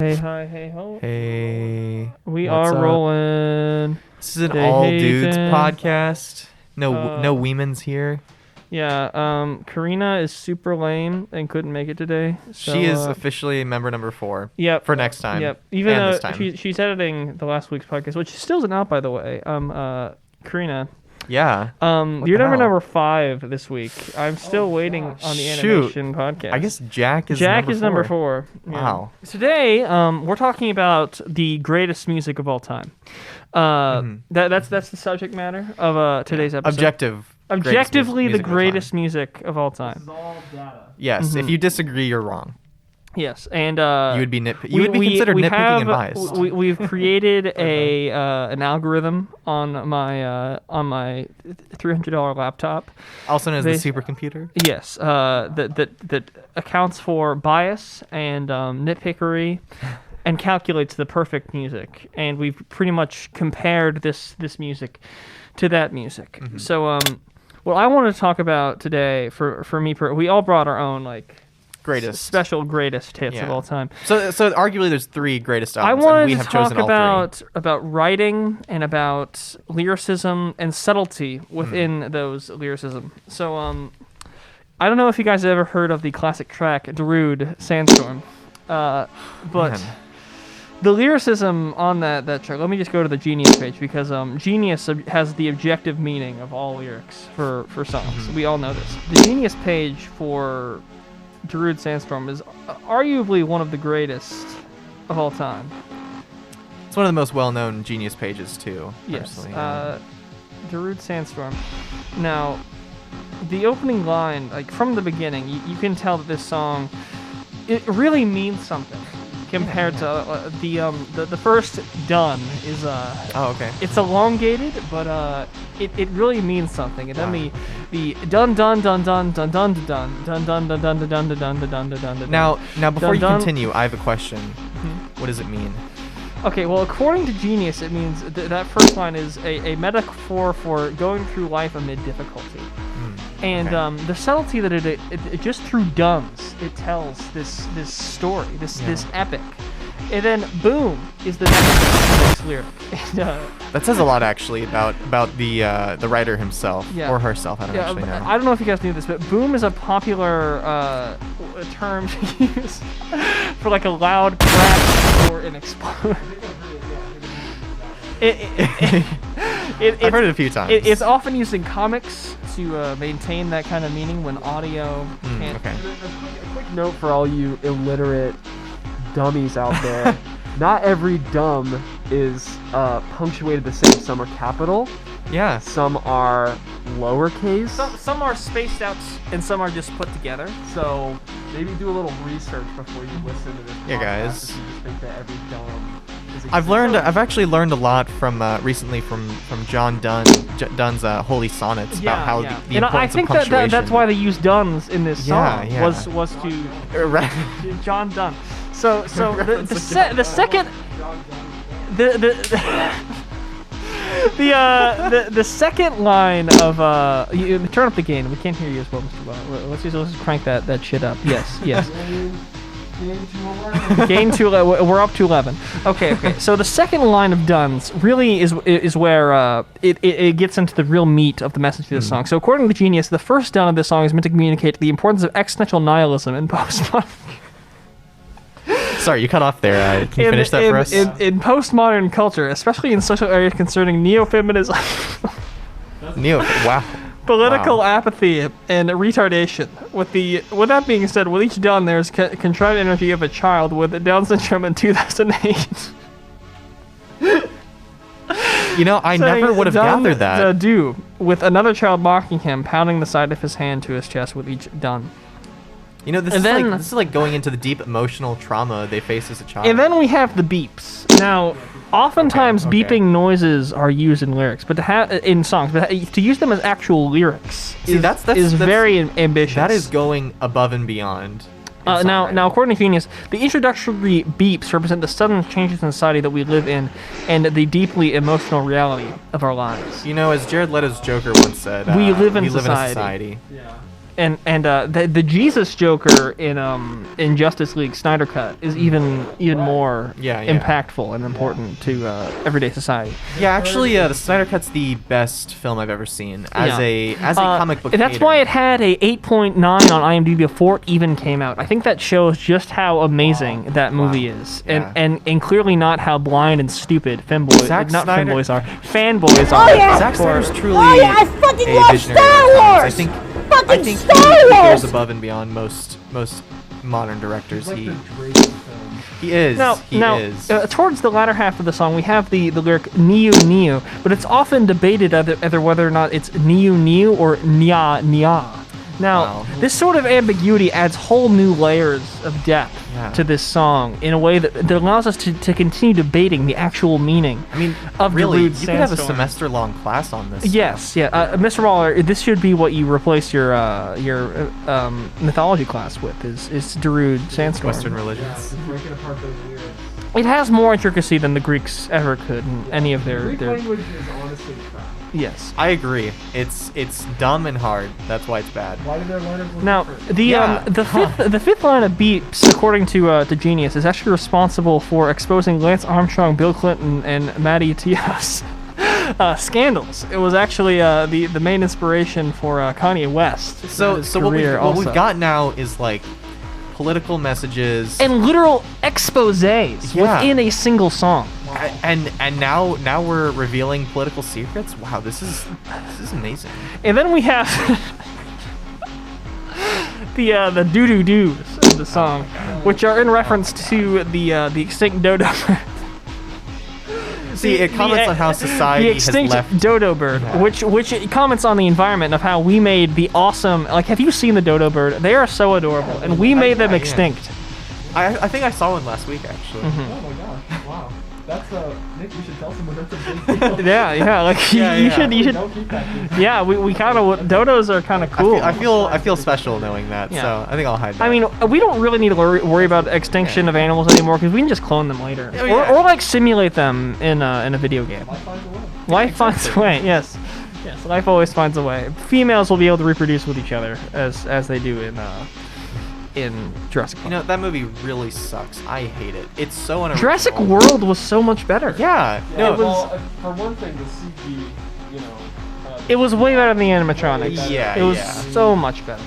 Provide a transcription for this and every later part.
Hey, hi, hey, ho. Hey, We what's are up? rolling. This is an Hey, all hey, dudes Jen. podcast. No Weemans here. Yeah, Karina is super lame and couldn't make it today. So, She is officially member number 4. Yep. For next time. Yep. Even and though this time. she's editing the last week's podcast, which still isn't out, by the way. Karina. Yeah. What You're the hell? number 5 this week. I'm still waiting on the animation podcast. I guess Jack is number 4. Yeah. Wow. Today, we're talking about the greatest music of all time. That's the subject matter of today's episode. Objectively, the greatest music of all time. This is all data. Yes. If you disagree, you're wrong. Yes, and You would be considered nitpicking and biased. We've created an algorithm on my $300 laptop. Also known as the supercomputer. Yes, that accounts for bias and nitpickery, and calculates the perfect music. And we've pretty much compared this music to that music. Mm-hmm. So what I want to talk about today for me, we all brought our own special greatest hits of all time. So arguably there's 3 greatest albums. I wanted and we to have talk chosen all 3. about writing and about lyricism and subtlety within those lyricism. So I don't know if you guys have ever heard of the classic track Darude Sandstorm, but Man. the lyricism on that track. Let me just go to the Genius page because Genius has the objective meaning of all lyrics for songs. We all know this. The Genius page for Darude Sandstorm is arguably one of the greatest of all time. It's one of the most well-known Genius pages too. Yes, Personally. Darude Sandstorm. Now, the opening line, from the beginning, you can tell that this song, it really means something compared to the first done is Oh, okay. it's elongated, but it really means something. And then the dun dun dun dun dun dun dun dun dun dun dun dun dun dun dun dun dun. Now before you dun. continue, I have a question. What does it mean? Okay, well, according to Genius, it means that first line is a metaphor for going through life amid difficulty. And okay. the subtlety that it just through duns, it tells this story, this epic. And then boom is the next lyric. And, That says a lot actually about the writer himself or herself. I don't actually know. I don't know if you guys knew this, but boom is a popular term to use for a loud crash or an explosion. I've heard it a few times. It's often used in comics to maintain that kind of meaning when audio can't. Okay. A quick note for all you illiterate dummies out there. Not every dumb is punctuated the same. Some are capital. Yeah. Some are lowercase. Some are spaced out and some are just put together. So maybe do a little research before you listen to this. Yeah, podcast guys. If you just think that every dumb is I've actually learned a lot from recently from John Donne's Holy Sonnets about how the and importance I think of punctuation. that's why they used duns in this song. Yeah. Was to Right. John Donne. So the second the second line of you turn up the gain. We can't hear you as well, Mr. Bob. Let's just crank that shit up. Yes. Gain to 11. We're up to 11. Okay. So the second line of Duns really is where it gets into the real meat of the message of this song. So according to Genius, the first Dun of this song is meant to communicate the importance of existential nihilism in postmodern. Sorry, you cut off there. Can you finish that for us? In postmodern culture, especially in social areas concerning neo-feminism, Wow. political apathy, and retardation. With that being said, with each Dun, there's contrived energy of a child with Down syndrome in 2008. I never would have gathered that. Do with another child mocking him, pounding the side of his hand to his chest with each Dun. This is like going into the deep emotional trauma they face as a child. And then we have the beeps. Now, oftentimes Okay. beeping noises are used in lyrics, but to have in songs, but to use them as actual lyrics is very ambitious. That is going above and beyond. Now, according to Genius, the introductory beeps represent the sudden changes in society that we live in, and the deeply emotional reality of our lives. As Jared Leto's Joker once said, we live in society. society. Yeah. And the Jesus Joker in Justice League Snyder Cut is even more impactful and important to everyday society. Yeah, actually, the Snyder Cut's the best film I've ever seen as a comic book. That's hater. why it had a 8.9 on IMDb before it even came out. I think that shows just how amazing that movie is, and clearly not how blind and stupid fanboys are. Fanboys are. Oh, yeah. Zack Snyder's truly I fucking a love visionary Star at times. Wars! I think he goes above and beyond most modern directors. He is. Towards the latter half of the song, we have the lyric "Niu Niu," but it's often debated either whether or not it's Niu Niu or Nya Nya. Now, this sort of ambiguity adds whole new layers of depth to this song in a way that allows us to continue debating the actual meaning. I mean, of really, Darude you could have a Sandstorm. semester-long class on this. Yes, Mr. Waller, this should be what you replace your mythology class with is Darude Sandstorm. Western religions. Breaking apart those lyrics. It has more intricacy than the Greeks ever could in any of their. Greek language is honestly crap. Yes. I agree. It's dumb and hard. That's why it's bad. Why did their letters look Now, different? the fifth line of beats, according to Genius, is actually responsible for exposing Lance Armstrong, Bill Clinton, and Matty Tias scandals. It was actually the main inspiration for Kanye West. So what we've got now is like political messages and literal exposés within a single song. And now we're revealing political secrets. Wow, this is amazing. And then we have the doo-doo-doos of the song, which are in reference to the extinct dodo bird. See, it comments on how society the extinct has left dodo bird, which it comments on the environment of how we made the awesome. Like, have you seen the dodo bird? They are so adorable, and we made them extinct. I think I saw one last week actually. Oh my gosh! Wow, that's Nick. You should tell someone that's a big deal. You should. Don't keep that. Dude. Yeah, we kind of dodos are kind of cool. I feel special knowing that. Yeah. So I think I'll hide that. I mean, we don't really need to worry about extinction of animals anymore because we can just clone them later, or like simulate them in a video game. Life finds a way. Life finds a way. Yes, life always finds a way. Females will be able to reproduce with each other as they do in Jurassic Park. You know, that movie really sucks. I hate it. It's so unoriginal. Jurassic World was so much better. Yeah. No, it was. For one thing, the CG, It was way better than the animatronics. Yeah, It was so much better.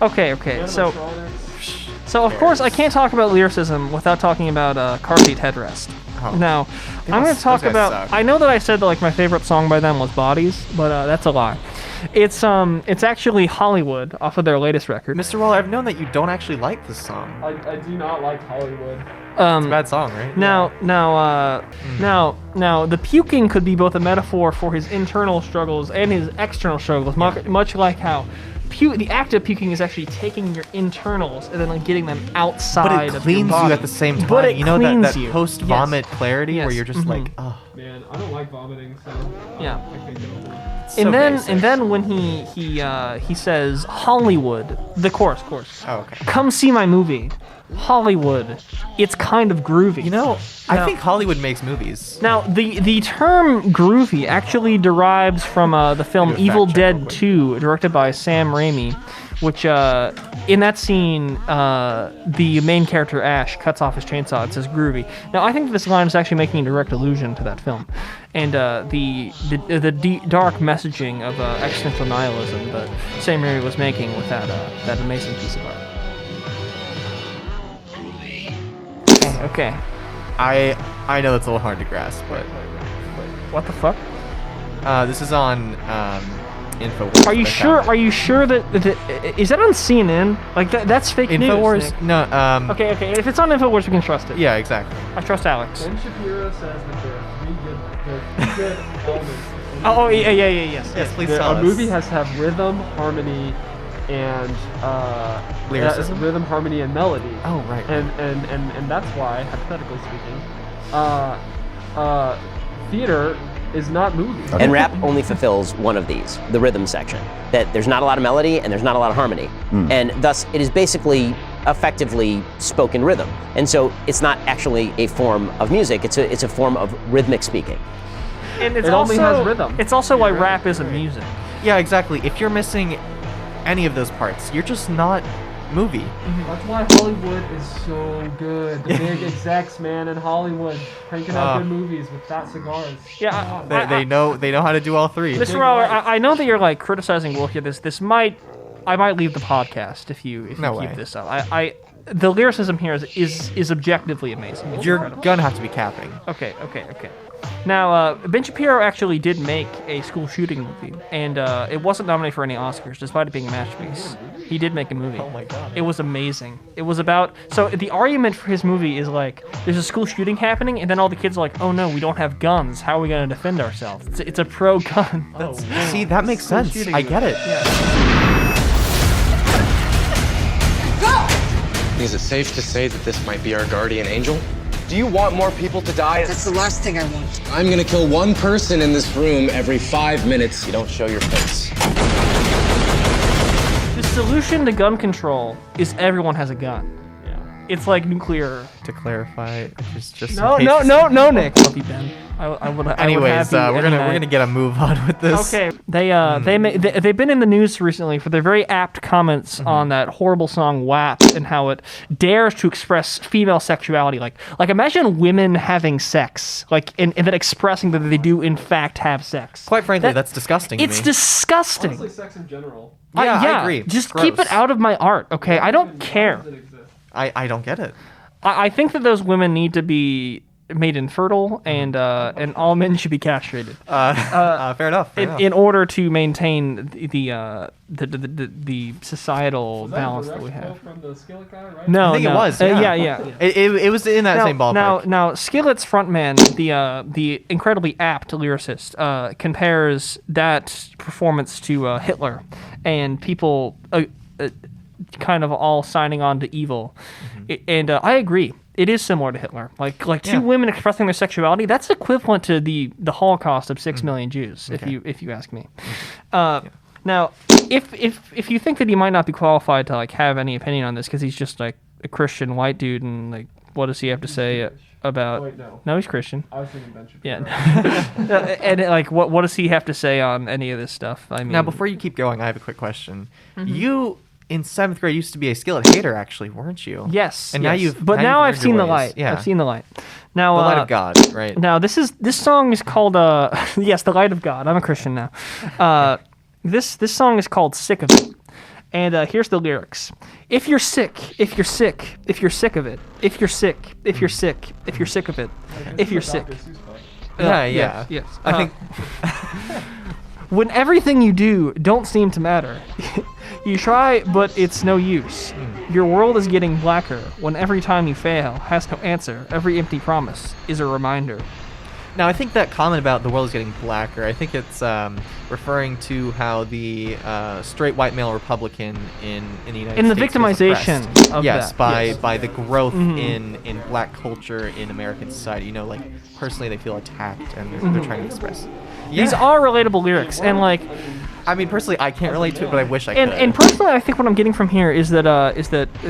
Okay. So of course I can't talk about lyricism without talking about car seat headrest. Oh. Now, I'm going to talk about. Suck. I know that I said that my favorite song by them was Bodies, but that's a lie. It's actually Hollywood off of their latest record. Mr. Waller, I've known that you don't actually like this song. I do not like Hollywood. It's a bad song, right? Now, the puking could be both a metaphor for his internal struggles and his external struggles, much like how the act of puking is actually taking your internals and then getting them outside but it of your cleans body. you at the same time. But it you know cleans that you. post-vomit clarity Yes. where you're just like, oh. Man, I don't like vomiting, so Yeah. I can't get over it. So and basic. then when he says Hollywood, the chorus. Oh, okay. Come see my movie, Hollywood. It's kind of groovy. You know, I Now- think Hollywood makes movies. Now, the term groovy actually derives from the film Do a Evil fact check real Dead quick. 2, directed by Sam Raimi, which in that scene, the main character Ash cuts off his chainsaw. It says groovy. Now, I think this line is actually making a direct allusion to that film, and the deep, dark messaging of existential nihilism that Sam Raimi was making with that amazing piece of art. Okay. I know it's a little hard to grasp, but What the fuck? this is on Infowars. Are you sure? Are you sure that is that on CNN? Like that's fake Infowars? news. Nick. No. Okay. If it's on Infowars, we can trust it. Yeah, exactly. I trust Alex. Ben Shapiro says that there are three good elements. Yes. Yes, please tell A us. movie has to have rhythm, harmony, and Lyricism? rhythm, harmony, and melody. Oh, right. And that's why, hypothetically speaking, theater is not movie. And rap only fulfills one of these, the rhythm section. That there's not a lot of melody and there's not a lot of harmony. And thus, it is basically effectively spoken rhythm. And so it's not actually a form of music, it's a form of rhythmic speaking. And it's It also only has rhythm. It's also why rap isn't music. Yeah, exactly. If you're missing any of those parts. You're just not movie. That's why Hollywood is so good. The big execs, man, in Hollywood, cranking out good movies with fat cigars. Yeah, They know how to do all three. Mr. Roller, I know that you're like criticizing Will here. I might leave the podcast if you keep this up. The lyricism here is objectively amazing. It's You're incredible. gonna have to be capping. Okay. Now, Ben Shapiro actually did make a school shooting movie, and it wasn't nominated for any Oscars, despite it being a masterpiece. He did make a movie. Oh my god. It was amazing. It was about... So the argument for his movie is like, there's a school shooting happening, and then all the kids are like, oh no, we don't have guns. How are we going to defend ourselves? It's a pro-gun. See, that makes sense. shooting I get it. Is it safe to say that this might be our guardian angel? Do you want more people to die? That's the last thing I want. I'm gonna kill one person in this room every 5 minutes. You don't show your face. The solution to gun control is everyone has a gun. It's like nuclear. To clarify, it's just No, in case- no, Nick. Love you, Ben. Anyways, we're gonna get a move on with this. Okay, they've been in the news recently for their very apt comments on that horrible song "WAP" and how it dares to express female sexuality. Like imagine women having sex, and then expressing that they do in fact have sex. Quite frankly, that's disgusting. It's to me. disgusting. Honestly, sex in general. Yeah, I agree. Just Gross. keep it out of my art, okay? I don't care. I don't get it. I think that those women need to be made infertile, and all men should be castrated. Fair enough. In order to maintain the societal balance that we have. From the Skillet guy, right? No, I think it was. Yeah. Yeah. It was in that same ballpark. Now, Skillet's frontman, the incredibly apt lyricist, compares that performance to Hitler, and people kind of all signing on to evil. And I agree. It is similar to Hitler. Like two women expressing their sexuality, that's equivalent to the Holocaust of 6 million Jews, if you ask me. Now, if you think that he might not be qualified to have any opinion on this because he's just like a Christian white dude, and what does he have to say about? Oh, wait, no. No, he's Christian. I was thinking Ben Shapiro. Yeah. And what does he have to say on any of this stuff? I mean, Now, before you keep going, I have a quick question. You in 7th grade used to be a Skillet hater, actually, weren't you? Yes. And yes. now you've. But now I've you've seen learned the your ways. light. Yeah. I've seen the light. Now, the light of God, right? Now this song is called yes, the light of God. I'm a Christian now. This song is called "Sick of It," and here's the lyrics: If you're sick, if you're sick, if you're sick of it, if you're sick, if you're sick, if you're sick of it, if you're sick. Yeah. Yes. I think. When everything you do don't seem to matter. You try, but it's no use. Your world is getting blacker when every time you fail has no answer. Every empty promise is a reminder. Now, I think that comment about the world is getting blacker, I think it's referring to how the straight white male Republican in the United States In the was victimization oppressed. of yes, that. by the growth in black culture in American society. Personally they feel attacked and they're trying to express. These are relatable lyrics, and I mean, personally, I can't relate to it, but I wish I could. And personally, I think what I'm getting from here is that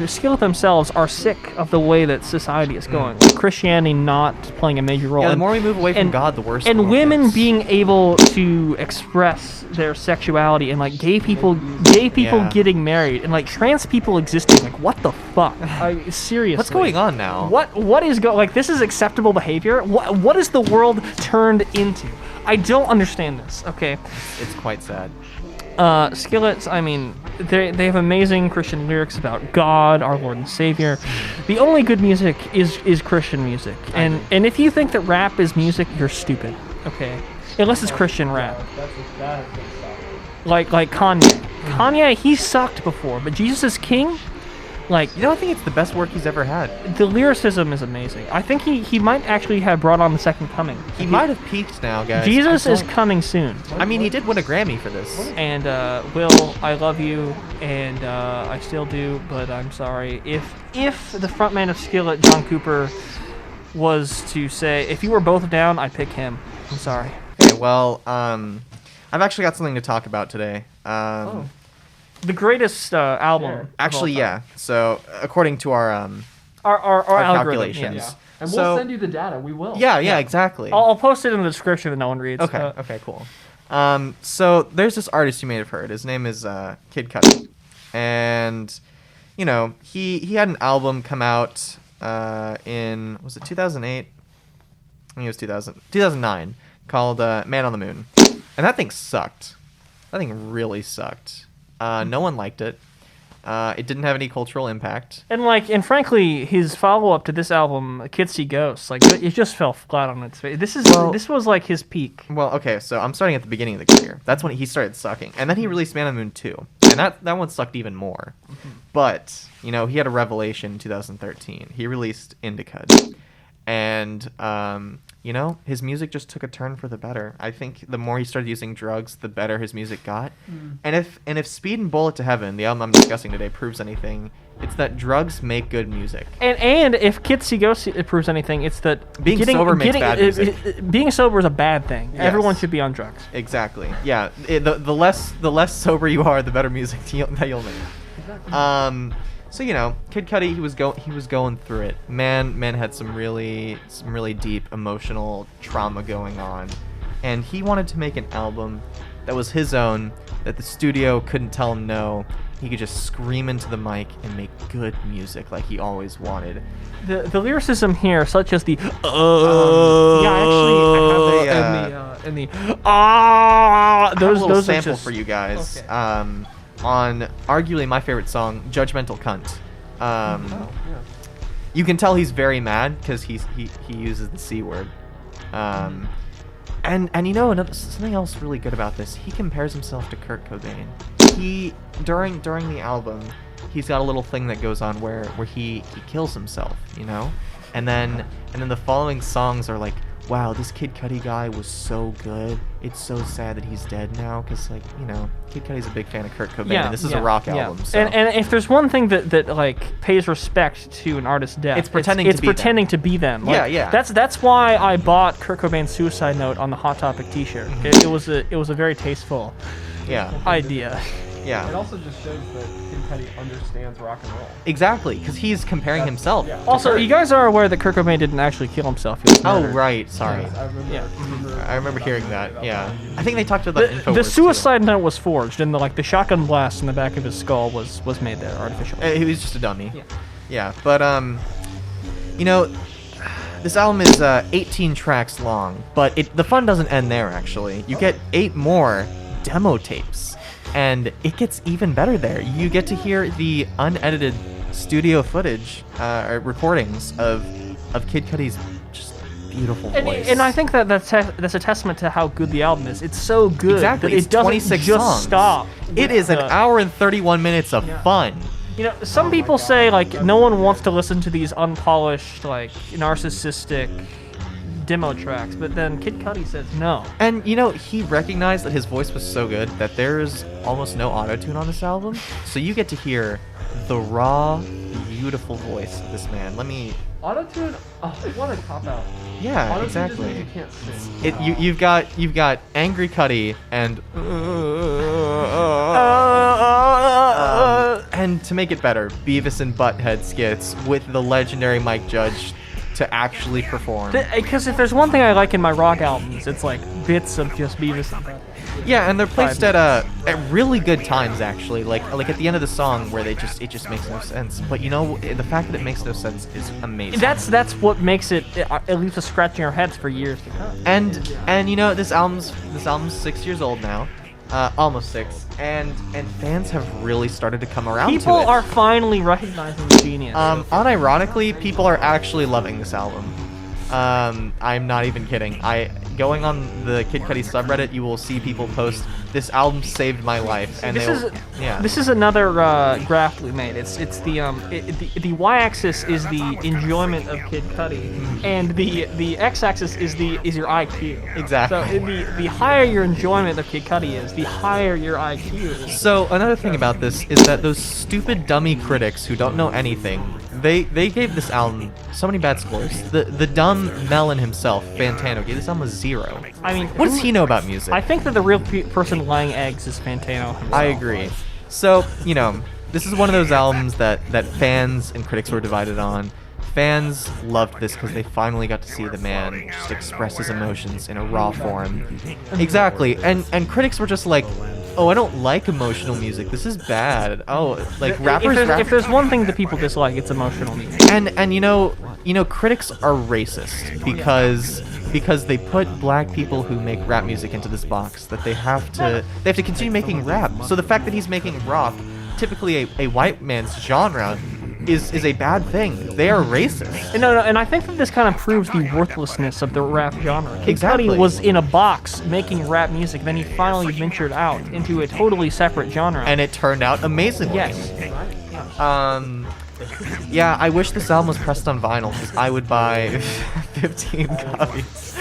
Skillet themselves are sick of the way that society is going. Christianity not playing a major role. Yeah, the more we move away from God, the worse. And the world women gets. being able to express their sexuality, and gay people getting married, and trans people existing. What the fuck? Seriously. What's going on now? What is this is acceptable behavior? What is the world turned into? I don't understand this. Okay. It's quite sad. Skillets, I mean, they have amazing Christian lyrics about God, our Lord and Savior. The only good music is Christian music. And if you think that rap is music, you're stupid. Okay? Unless it's Christian rap. Like Kanye. Kanye, he sucked before, but Jesus is King? I think it's the best work he's ever had. The lyricism is amazing. I think he might actually have brought on the second coming. He might have peaked now, guys. Jesus is coming soon. I mean, he did win a Grammy for this. And Will, I love you, and I still do, but I'm sorry. If the frontman of Skillet, John Cooper, was to say, if you were both down, I'd pick him. I'm sorry. Okay, well, I've actually got something to talk about today. The greatest album. Actually, yeah. So, according to our Our algorithm, calculations. yeah. And So- we'll send you the data. We will. Yeah, exactly. I'll post it in the description that no one reads. Okay, cool. So there's this artist you may have heard. His name is Kid Cudi, and you know he had an album come out in, was it 2008? I think it was 2009, called Man on the Moon, and that thing sucked. That thing really sucked. No one liked it. It didn't have any cultural impact. And frankly, his follow-up to this album, Kids See Ghosts, like it just fell flat on its face. This was like his peak. Well, okay, so I'm starting at the beginning of the career. That's when he started sucking, and then he released Man on the Moon 2, and that one sucked even more. But you know, he had a revelation in 2013. He released Indicud, and you know, his music just took a turn for the better. I think the more he started using drugs, the better his music got. And if Speed and Bullet to Heaven, the album I'm discussing today, proves anything, it's that drugs make good music. And if Kids See Ghosts it proves anything, it's that being sober makes bad music. Being sober is a bad thing. Yes. Everyone should be on drugs. Exactly. Yeah. The less sober you are, the better music that you'll make. So you know, Kid Cudi, he was going through it. Man had some really deep emotional trauma going on, and he wanted to make an album that was his own, that the studio couldn't tell him no. He could just scream into the mic and make good music like he always wanted. The lyricism here, such as the Yeah, actually, I have and the I have a little those sample are just, for you guys. Okay. On arguably my favorite song, "Judgmental Cunt." You can tell he's very mad because he uses the C word. And you know, something else really good about this, he compares himself to Kurt Cobain. He during the album, he's got a little thing that goes on where he kills himself, you know, and then the following songs are like, wow, this Kid Cudi guy was so good. It's so sad that he's dead now, because, like, you know, Kid Cudi's a big fan of Kurt Cobain, and this is a rock album. So. And if there's one thing that like pays respect to an artist's death, it's pretending to be them. Like, yeah. That's why I bought Kurt Cobain's Suicide Note on the Hot Topic T-shirt. It was a very tasteful idea. Yeah. It also just shows that Kid Cudi understands rock and roll. Exactly, because he's comparing himself. Yeah. Also, you guys are aware that Kurt Cobain didn't actually kill himself. He was murdered. Right. Sorry. Yes, I remember hearing that. Yeah. I think they talked about that. The Suicide Note was forged, and the shotgun blast in the back of his skull was made there artificially. He was just a dummy. Yeah. But you know, this album is 18 tracks long, but the fun doesn't end there. Actually, you get 8 more demo tapes. And it gets even better there. You get to hear the unedited studio footage, recordings of Kid Cudi's just beautiful voice. And I think that's a testament to how good the album is. It's so good that it's it doesn't 26 just songs. stop. It is an hour and 31 minutes of fun. You know, some people say like no one wants to listen to these unpolished, like narcissistic demo tracks, but then Kid Cudi says no. And you know, he recognized that his voice was so good that there's almost no auto-tune on this album, so you get to hear the raw, beautiful voice of this man. Let me... Auto-tune? Oh, what a cop-out. Yeah, Auto-tune exactly. just means you can't sing. You've got Angry Cudi and to make it better, Beavis and Butthead skits with the legendary Mike Judge to actually perform. Because if there's one thing I like in my rock albums, it's like bits of just Beavis and Butthead. Yeah, and they're placed at really good times actually. Like at the end of the song where it just makes no sense. But you know, the fact that it makes no sense is amazing. That's what makes it leaves us scratching our heads for years to come. And you know, this album's 6 years old now. Almost 6, and fans have really started to come around to it. People are finally recognizing the genius. Unironically, people are actually loving this album. I'm not even kidding. Going on the Kid Cudi subreddit, you will see people post, "This album saved my life," and this is another graph we made. It's the y-axis is the enjoyment of Kid Cudi, and the x-axis is your IQ. Exactly. So the higher your enjoyment of Kid Cudi is, the higher your IQ is. So another thing about this is that those stupid dummy critics who don't know anything, they gave this album so many bad scores. The dumb Melon himself, Fantano, gave this album a 0. I mean, what does he know about music? I think that the real person laying eggs is Fantano himself. I agree. So, you know, this is one of those albums that fans and critics were divided on. fans loved this because they finally got to see the man just express his emotions in a raw form. Exactly, and critics were just like, oh, I don't like emotional music. This is bad. Oh, like rappers. If there's one thing that people dislike, it's emotional music. And you know, critics are racist because they put black people who make rap music into this box that they have to continue making rap. So the fact that he's making rock, typically a white man's genre, is a bad thing. They are racist. No, and I think that this kind of proves the worthlessness of the rap genre. Kid Exactly. Cudi was in a box making rap music, then he finally ventured out into a totally separate genre. And it turned out amazingly. Yes. Yeah, I wish this album was pressed on vinyl because I would buy 15 copies.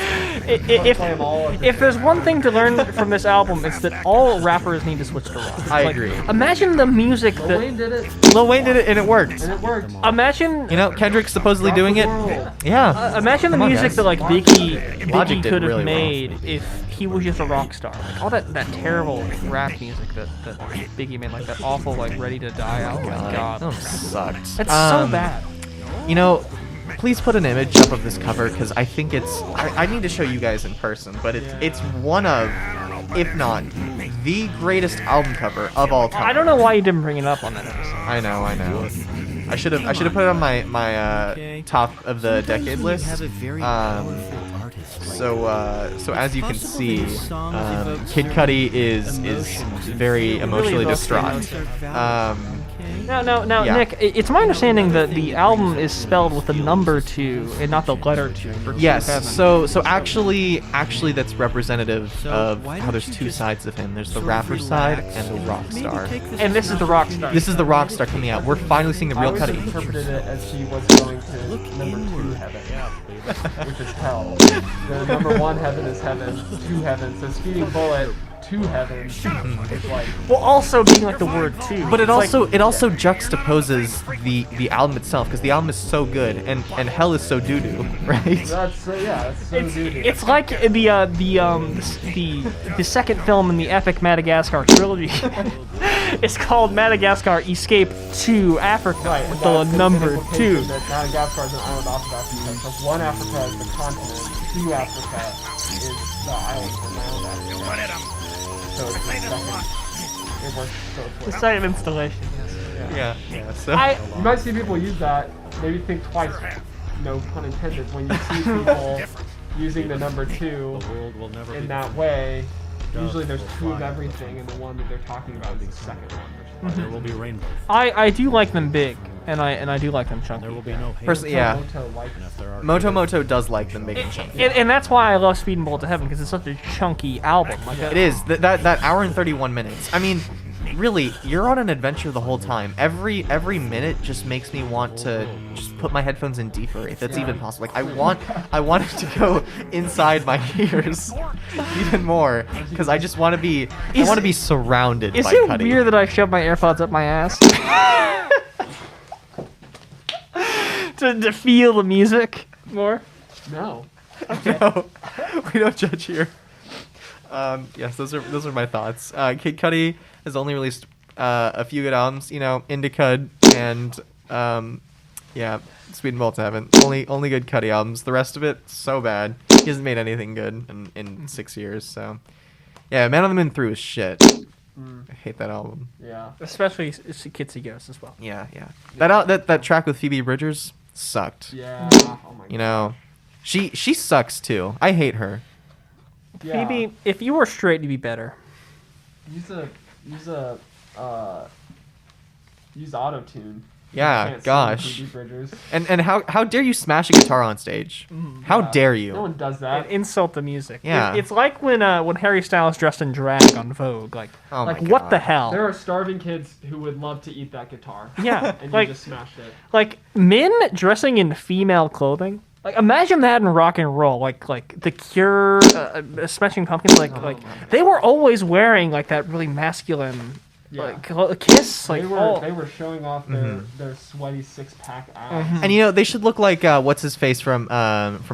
If there's one thing to learn from this album, it's that all rappers need to switch to rock. I agree. Imagine the music that Wayne did it, Lil Wayne did it and it worked. and it worked. imagine You know, Kendrick's supposedly Rock doing the it. world. Yeah. imagine the Come on, music guys. that like Logic Biggie did could have really well. made if he was just a rock star. Like all that terrible rap music that Biggie made, like that awful like Ready to Die album. Oh my god. That sucked. That's so bad. You know, please put an image up of this cover because I think it's. I need to show you guys in person, but it's one of, if not the greatest album cover of all time. I don't know why you didn't bring it up on that episode. I know. I should have put it on my top of the decade list. So as you can see, Kid Cudi is very emotionally distraught. Now, Yeah. Nick, it's my understanding that the album is spelled with the number 2 and not the letter 2. For Yes. Kevin. So actually that's representative of how there's two sides of him. There's the rapper side and the rock star. And this is the rock star. This is the rock star coming out. We're finally seeing the I real always Cudi. interpreted it as he was going to number 2 heaven, which is hell. The number 1 heaven is heaven, 2 heaven. So Speeding Bullet, 2 heaven. It's like Well, also being like the word 2. But it It's also juxtaposes the album itself because the album is so good and hell is so doo doo, right? that's that's so doo-doo. It's like the second film in the epic Madagascar trilogy. It's called Madagascar Escape to Africa with the number 2. That Madagascar is an island off of Africa. So 1 Africa is the continent, 2 Africa is the island from island Africa. So it's the second. It works so The quick. second installation. Yeah. So You might see people use that, maybe think twice, no pun intended, when you see people using the number 2 in that way. Usually there's 2 of everything, and the one that they're talking about is the second one. There will be rainbows. I do like them big, and I do like them chunky. There will be no hail. Personally, yeah. Moto like And if there are Moto does like them big and chunky. And that's why I love Speed and Bullet to Heaven, because it's such a chunky album. Like It is that hour and 31 minutes. I mean, really, you're on an adventure the whole time. Every minute just makes me want to just put my headphones in deeper, if that's even possible. Like I want it to go inside my ears even more because I just want to be surrounded Is by it Cudi. weird that I shove my AirPods up my ass? to feel the music more? No. No, we don't judge here. Yes, those are my thoughts. Kid Cudi has only released a few good albums, Indica and Speed and Bullet to Heaven. Only good Cudi albums. The rest of it, so bad. He hasn't made anything good in 6 years. So, yeah, Man on the Moon Through is shit. I hate that album. Yeah. Especially Kitsy Ghost as well. Yeah. That track with Phoebe Bridgers sucked. Yeah. Oh my God. She sucks too. I hate her. Yeah. Maybe if you were straight, you'd be better. Use auto-tune. Yeah, Can't gosh. sing Phoebe Bridgers. And how dare you smash a guitar on stage? How dare you? No one does that. And insult the music. Yeah. It's like when Harry Styles dressed in drag on Vogue. Like, Oh my what the God. hell? There are starving kids who would love to eat that guitar. Yeah, And like- you just smashed it. Like men dressing in female clothing. Like imagine that in rock and roll. Like The Cure, Smashing Pumpkins. Like they were always wearing like that really masculine. Yeah. Like Kiss. Like They were showing off their sweaty 6-pack abs. And they should look like what's his face from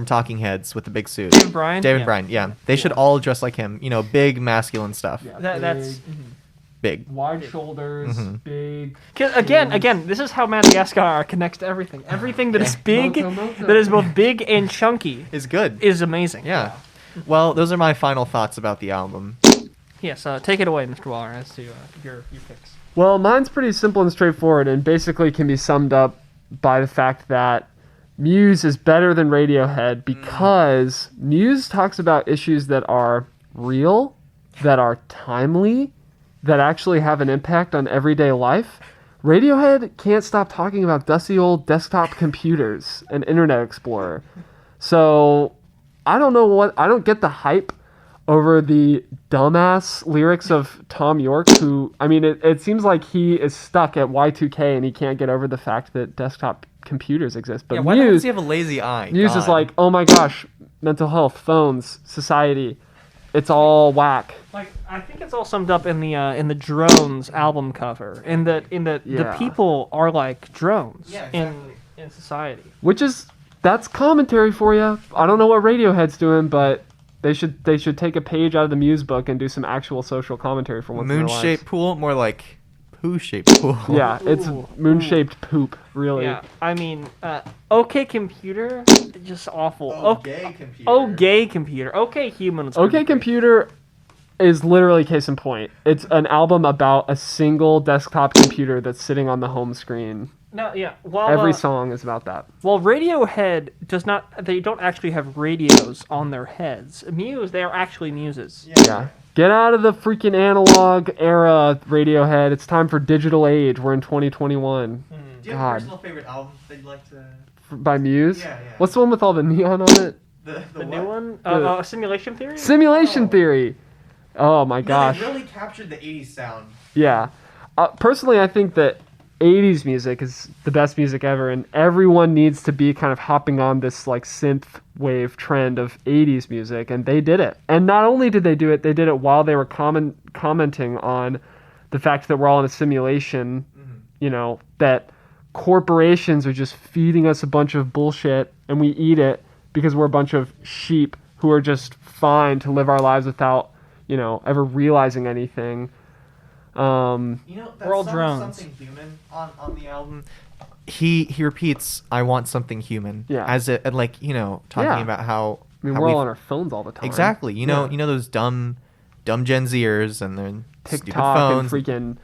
Talking Heads with the big suit. David Bryan? David Yeah. Bryan, yeah. They should all dress like him. Big masculine stuff. Yeah, That's big, big. Wide shoulders, big. Again, this is how Madagascar connects to everything. Everything that is big, Moto. that is both big and chunky, Is good. is amazing. Yeah. Well, those are my final thoughts about the album. Yes. Take it away, Mr. Waller, as to your picks. Well, mine's pretty simple and straightforward, and basically can be summed up by the fact that Muse is better than Radiohead because Muse talks about issues that are real, that are timely, that actually have an impact on everyday life. Radiohead can't stop talking about dusty old desktop computers and Internet Explorer. So I don't get the hype over the dumbass lyrics of Tom York, who, I mean, it seems like he is stuck at Y2K and he can't get over the fact that desktop computers exist. But Why does Muse, he have a lazy eye? Muse is God. like, oh my gosh, mental health, phones, society, it's all whack. Like, I think it's all summed up in the Drones album cover, in that the Yeah. people are like drones Yeah, exactly. in society. That's commentary for you. I don't know what Radiohead's doing, but they should take a page out of the Muse book and do some actual social commentary for once in their lives. Moon-shaped pool, more like poo-shaped pool. Yeah, it's Ooh. moon-shaped poop, really. Yeah, I mean, OK Computer, just awful. gay computer. Oh, gay computer. OK Human. was OK pretty great. Computer is literally case in point. It's an album about a single desktop computer that's sitting on the home screen. No, yeah. While Every song is about that. Well, Radiohead does not. They don't actually have radios on their heads. Muse, they are actually muses. Yeah. Get out of the freaking analog era, Radiohead. It's time for digital age. We're in 2021. Do you have God. a personal favorite album that you'd like to... By Muse? Yeah. What's the one with all the neon on it? The new one, The- Simulation Theory. Simulation Theory. Oh my gosh. really captured the 80s sound. Yeah. Personally, I think that 80s music is the best music ever, and everyone needs to be kind of hopping on this like synth wave trend of 80s music, and they did it. And not only did they do it, they did it while they were commenting on the fact that we're all in a simulation, you know, that corporations are just feeding us a bunch of bullshit and we eat it because we're a bunch of sheep who are just fine to live our lives without, you know, ever realizing anything. You know, We're all drones. Something human on the album. He repeats, "I want something human." Yeah. As it, and like, you know, talking Yeah. about how I mean, how we're all we've- on our phones all the time. exactly. You know, Yeah. those dumb Gen Zers and their stupid TikTok phones. and freaking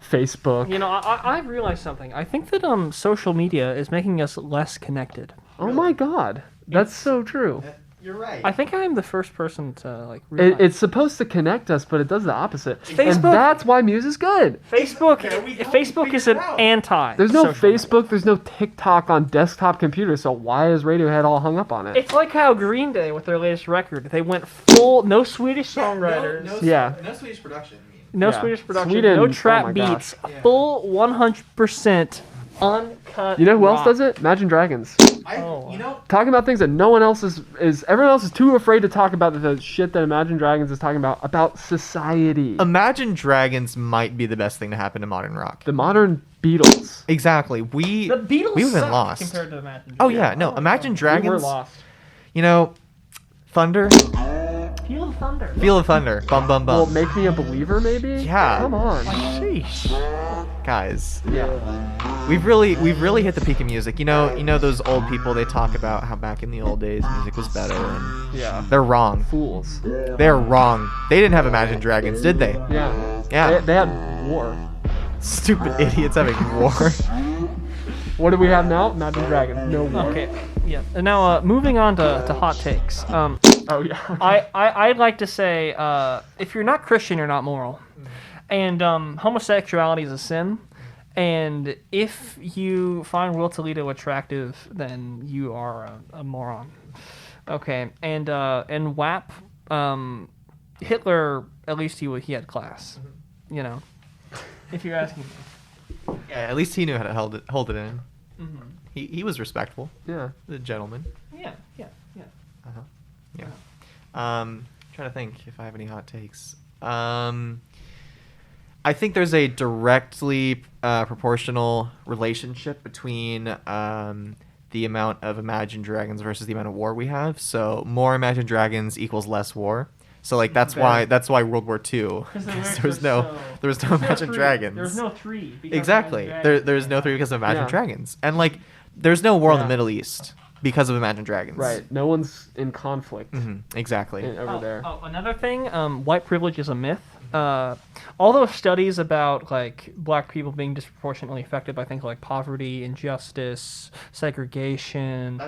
Facebook. You know, I realized something. I think that social media is making us less connected. Oh my God, that's so true. You're right. I think I am the first person to like realize. It's supposed to connect us, but it does the opposite. And Facebook- that's why Muse is good. Facebook. There we go. Facebook We is figured an it out. anti. There's no social media. Facebook, there's no TikTok on desktop computers, so why is Radiohead all hung up on it? It's like how Green Day with their latest record, they went full no Swedish songwriters, Yeah. No Swedish production. no Yeah. Swedish production, Sweden, no oh trap my gosh. beats, full 100% uncut. You know who else rock. does it? Imagine Dragons. Oh. You know, Talking about things that no one else is everyone else is too afraid to talk about the shit that Imagine Dragons is talking about society. Imagine Dragons might be the best thing to happen to modern rock. The modern Beatles. Exactly. The Beatles we've been sucked lost. compared to Imagine Oh Dragons. yeah, no. Imagine We were Dragons. lost. You know, Thunder. Feel the thunder. Feel the thunder. Bum bum bum. Well, Make Me a Believer, maybe? Yeah. Come on. Guys, Yeah. we've really hit the peak of music. You know those old people, they talk about how back in the old days music was better, and Yeah. they're wrong. Fools. They're wrong. They didn't have Imagine Dragons, did they? Yeah. Yeah. They had war. Stupid idiots having war. What do we have now? Imagine Dragons. No war. Okay, yeah. And now moving on to hot takes. Oh yeah. I'd like to say, if you're not Christian, you're not moral, and homosexuality is a sin. And if you find Will Toledo attractive, then you are a moron. Okay, and WAP, Hitler, at least he had class, you know. If you're asking me. Yeah, at least he knew how to hold it in. He was respectful. Yeah. The gentleman. Yeah. Yeah. Trying to think if I have any hot takes. I think there's a directly proportional relationship between the amount of Imagine Dragons versus the amount of war we have. So more Imagine Dragons equals less war. So like that's why World War II. There was no Imagine Dragons. There's no 3. because Exactly. Imagine Dragons. There's no 3 because of Imagine Yeah. Dragons, and like there's no war in Yeah. the Middle East because of Imagine Dragons. Right. No one's in conflict Exactly. over there. Oh, another thing, white privilege is a myth. All those studies about like black people being disproportionately affected by things like poverty, injustice, segregation,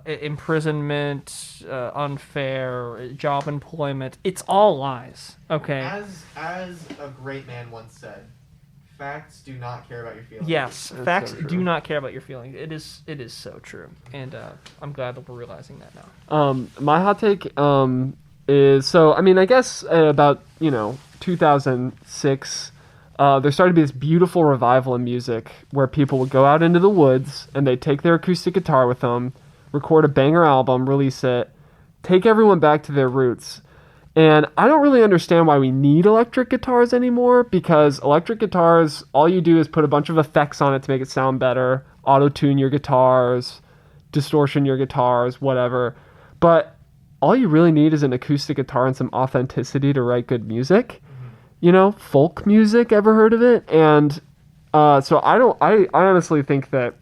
imprisonment, unfair job employment, it's all lies. Okay. As a great man once said, facts do not care about your feelings. Yes, That's facts so true. do not care about your feelings. It is so true, and I'm glad that we're realizing that now. My hot take is, so I mean, I guess about 2006, there started to be this beautiful revival in music where people would go out into the woods and they'd take their acoustic guitar with them, record a banger album, release it, take everyone back to their roots. And I don't really understand why we need electric guitars anymore, because electric guitars, all you do is put a bunch of effects on it to make it sound better, auto-tune your guitars, distortion your guitars, whatever. But all you really need is an acoustic guitar and some authenticity to write good music. Folk music, ever heard of it? And so I honestly think that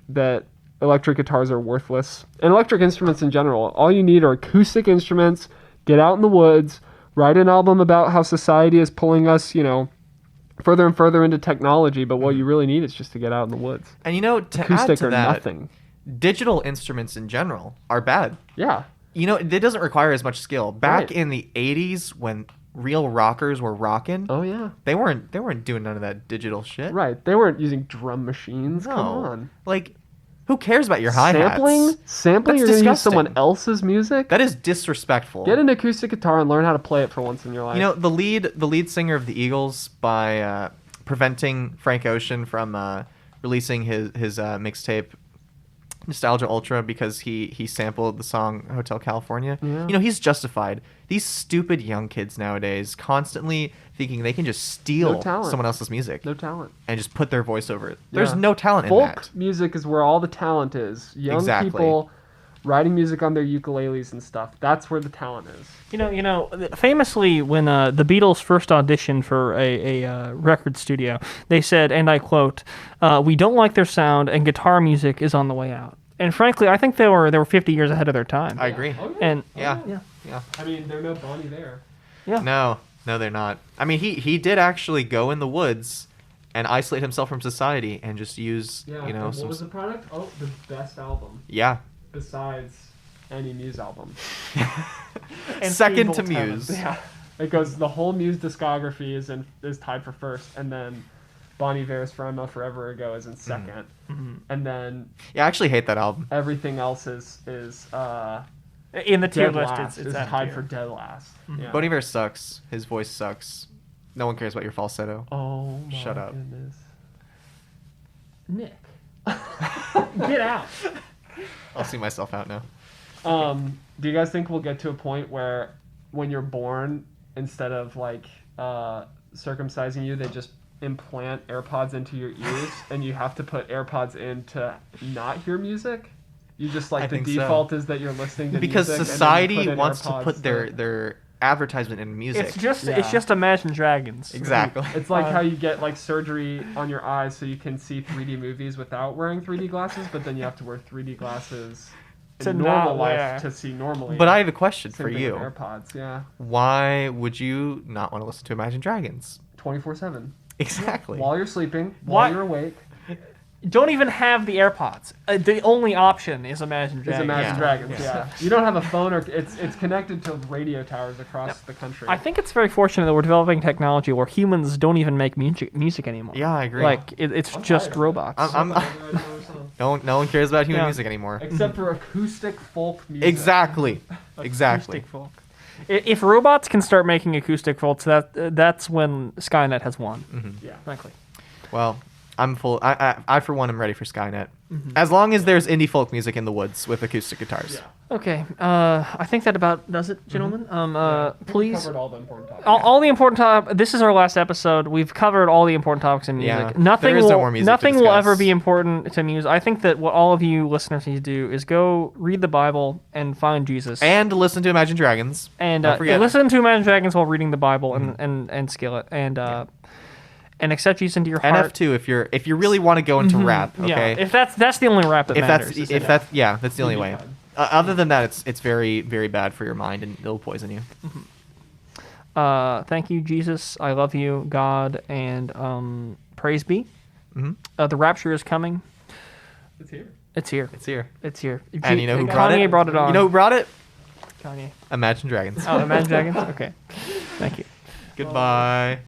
electric guitars are worthless. And electric instruments in general, all you need are acoustic instruments, get out in the woods, write an album about how society is pulling us, further and further into technology, but what you really need is just to get out in the woods. And to Acoustic add to or that, nothing. digital instruments in general are bad. Yeah. It doesn't require as much skill. Back Right. in the 80s when real rockers were rocking, Oh yeah. they weren't doing none of that digital shit. Right. They weren't using drum machines. No. Come on. Like, who cares about your hi-hats? Sampling. That's You're gonna use disgusting. someone else's music. That is disrespectful. Get an acoustic guitar and learn how to play it for once in your life. The lead singer of the Eagles, by preventing Frank Ocean from releasing his mixtape Nostalgia Ultra because he sampled the song Hotel California. Yeah. He's justified. These stupid young kids nowadays constantly thinking they can just steal No talent. someone else's music No talent. and just put their voice over it. There's Yeah. no talent in Folk that. music is where all the talent is. Young Exactly. people writing music on their ukuleles and stuff. That's where the talent is. Famously, when the Beatles first auditioned for a record studio, they said, and I quote, "We don't like their sound, and guitar music is on the way out." And frankly, I think they were 50 years ahead of their time. I agree. Oh, And Yeah. yeah. I mean, there's no Bonnie there. No, they're not. I mean, he did actually go in the woods and isolate himself from society and just use, What some... was the product? Oh, the best album Yeah. besides any Muse album. And Second to Steve Bolton. Muse. Yeah, it goes. The whole Muse discography is tied for first, and then Bon Iver's "Forever Forever Ago" is in 2nd, and then Yeah, I actually hate that album. everything else is In the tier dead list, last. it's Is at tied tier. for dead last. Yeah. Bon Iver sucks. His voice sucks. No one cares about your falsetto. Oh my Shut up. goodness. Nick. Get out. I'll see myself out now. Do you guys think we'll get to a point where when you're born, instead of like circumcising you, they just implant AirPods into your ears and you have to put AirPods in to not hear music? You just I like the think so. default is that you're listening to Because music, and then you society put in wants to AirPods put their advertisement in music. It's just Yeah. Imagine Dragons. Exactly. It's like how you get like surgery on your eyes so you can see 3D movies without wearing 3D glasses, but then you have to wear 3D glasses To in not normal life wear. to see normally. But I have a question Same for thing you. with AirPods, yeah, Why would you not want to listen to Imagine Dragons? 24/7 Exactly. while you're sleeping, Why- while you're awake. Don't even have the AirPods. The only option is Imagine Is Dragons. Imagine Yeah. Dragons, yeah. You don't have a phone, or it's connected to radio towers across the country. I think it's very fortunate that we're developing technology where humans don't even make music anymore. Yeah, I agree. Like it's just tired. robots. No one cares about human Yeah. music anymore. Except for acoustic folk music. Exactly. Exactly. Acoustic folk. If robots can start making acoustic folks, that's when Skynet has won. Yeah. Frankly. Well, I'm full. I for one am ready for Skynet. As long as there's indie folk music in the woods with acoustic guitars. Yeah. Okay. I think that about does it, gentlemen. Yeah, we Please. covered all the important topics. All the important topics. This is our last episode. We've covered all the important topics in music. Yeah, Nothing there is will. no more music to Nothing will discuss. ever be important to music. I think that what all of you listeners need to do is go read the Bible and find Jesus. And listen to Imagine Dragons. And Don't forget. listen to Imagine Dragons while reading the Bible and Skillet and accept Jesus into your And heart. F2 if you really want to go into rap. Okay. Yeah, if that's the only rap that matters. That's the only way. Other than that, it's very very bad for your mind and it'll poison you. Thank you, Jesus. I love you, God, and praise be. The rapture is coming. It's here. It's here. It's here. It's here. And you know who brought it? Kanye brought it on. You know who brought it? Kanye. Imagine Dragons. Oh, Imagine Dragons. Okay. Thank you. Goodbye.